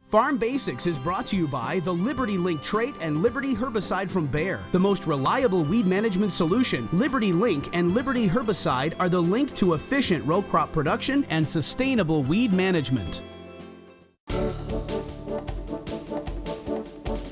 Farm Basics is brought to you by the Liberty Link trait and Liberty herbicide from Bayer. The most reliable weed management solution, Liberty Link and Liberty herbicide are the link to efficient row crop production and sustainable weed management.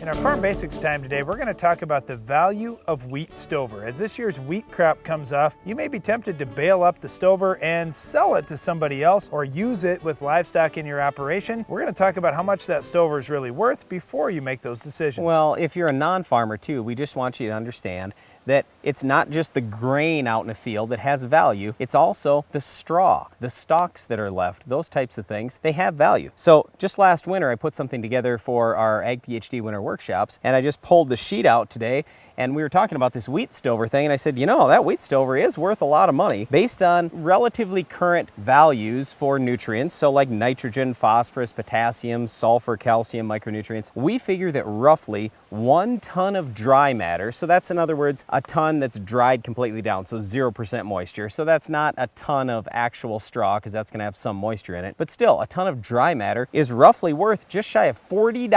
In our Farm Basics time today, we're going to talk about the value of wheat stover. As this year's wheat crop comes off, you may be tempted to bale up the stover and sell it to somebody else or use it with livestock in your operation. We're going to talk about how much that stover is really worth before you make those decisions. Well, if you're a non-farmer too, we just want you to understand that it's not just the grain out in the field that has value, it's also the straw, the stalks that are left, those types of things, they have value. So just last winter, I put something together for our Ag PhD winter workshops, and I just pulled the sheet out today, and we were talking about this wheat stover thing, and I said, you know, that wheat stover is worth a lot of money based on relatively current values for nutrients, so like nitrogen, phosphorus, potassium, sulfur, calcium, micronutrients. We figure that roughly 1 ton of dry matter, so that's in other words, a ton that's dried completely down, so 0% moisture. So that's not a ton of actual straw because that's going to have some moisture in it. But still, a ton of dry matter is roughly worth just shy of $40.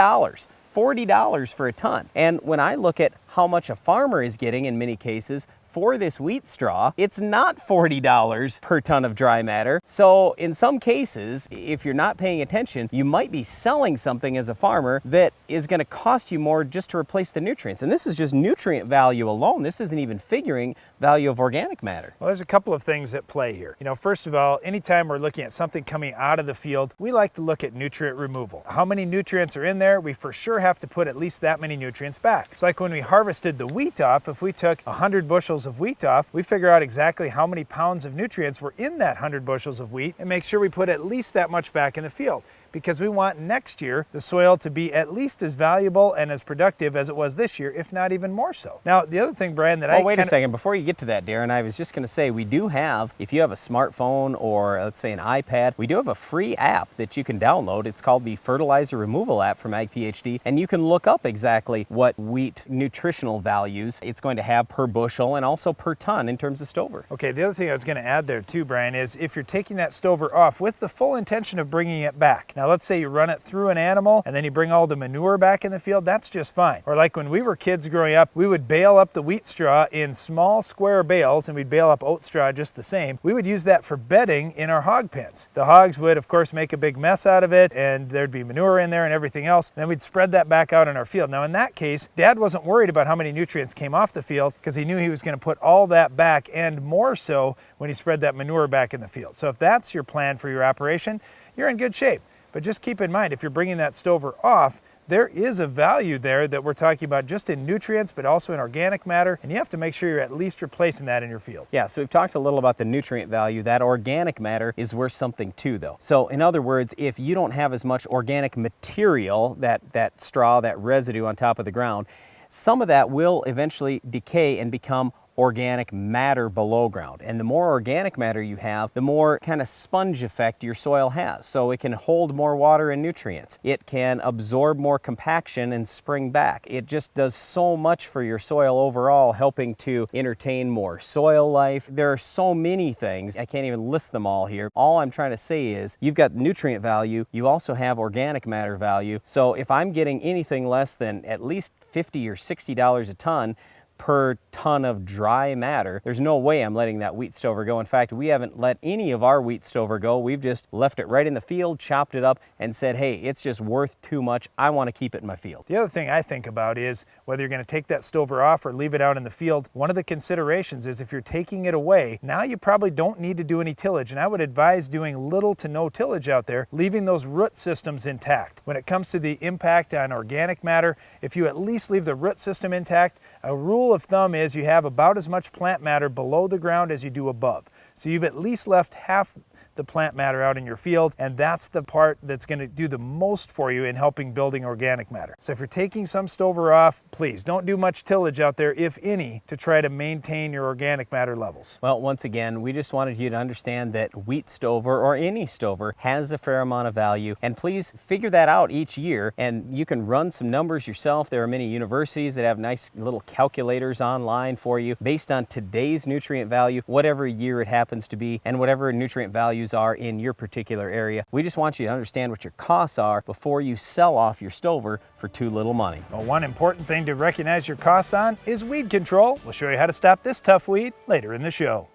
$40 for a ton. And when I look at how much a farmer is getting in many cases for this wheat straw, it's not $40 per ton of dry matter. So in some cases, if you're not paying attention, you might be selling something as a farmer that is going to cost you more just to replace the nutrients. And this is just nutrient value alone. This isn't even figuring value of organic matter. Well, there's a couple of things at play here. You know, first of all, anytime we're looking at something coming out of the field, we like to look at nutrient removal. How many nutrients are in there? We for sure have to put at least that many nutrients back. It's like when we harvested the wheat off, if we took 100 bushels of wheat off, we figure out exactly how many pounds of nutrients were in that 100 bushels of wheat and make sure we put at least that much back in the field, because we want next year the soil to be at least as valuable and as productive as it was this year, if not even more so. Now, the other thing, Brian, that wait a second. Before you get to that, Darren, I was just going to say we do have, if you have a smartphone or let's say an iPad, we do have a free app that you can download. It's called the Fertilizer Removal App from Ag PhD, and you can look up exactly what wheat nutritional values it's going to have per bushel and also per ton in terms of stover. Okay, the other thing I was going to add there too, Brian, is if you're taking that stover off with the full intention of bringing it back. Now, let's say you run it through an animal and then you bring all the manure back in the field, that's just fine. Or like when we were kids growing up, we would bale up the wheat straw in small square bales and we'd bale up oat straw just the same. We would use that for bedding in our hog pens. The hogs would, of course, make a big mess out of it and there'd be manure in there and everything else. And then we'd spread that back out in our field. Now, in that case, Dad wasn't worried about how many nutrients came off the field because he knew he was going to put all that back and more so when he spread that manure back in the field. So if that's your plan for your operation, you're in good shape. But just keep in mind, if you're bringing that stover off, there is a value there that we're talking about just in nutrients, but also in organic matter, and you have to make sure you're at least replacing that in your field. Yeah, so we've talked a little about the nutrient value. That organic matter is worth something too, though. So in other words, if you don't have as much organic material, that straw, that residue on top of the ground, some of that will eventually decay and become organic matter below ground. And the more organic matter you have, the more kind of sponge effect your soil has. So it can hold more water and nutrients. It can absorb more compaction and spring back. It just does so much for your soil overall, helping to entertain more soil life. There are so many things. I can't even list them all here. All I'm trying to say is you've got nutrient value. You also have organic matter value. So if I'm getting anything less than at least $50 or $60 a ton per ton of dry matter, there's no way I'm letting that wheat stover go. In fact, we haven't let any of our wheat stover go. We've just left it right in the field, chopped it up, and said, hey, it's just worth too much. I want to keep it in my field. The other thing I think about is whether you're going to take that stover off or leave it out in the field. One of the considerations is if you're taking it away, now you probably don't need to do any tillage. And I would advise doing little to no tillage out there, leaving those root systems intact. When it comes to the impact on organic matter, if you at least leave the root system intact, a rule of thumb is you have about as much plant matter below the ground as you do above. So you've at least left half the plant matter out in your field, and that's the part that's going to do the most for you in helping building organic matter. So if you're taking some stover off, please don't do much tillage out there, if any, to try to maintain your organic matter levels. Well, once again, we just wanted you to understand that wheat stover or any stover has a fair amount of value, and please figure that out each year, and you can run some numbers yourself. There are many universities that have nice little calculators online for you based on today's nutrient value, whatever year it happens to be, and whatever nutrient values values are in your particular area. We just want you to understand what your costs are before you sell off your stover for too little money. Well, one important thing to recognize your costs on is weed control. We'll show you how to stop this tough weed later in the show.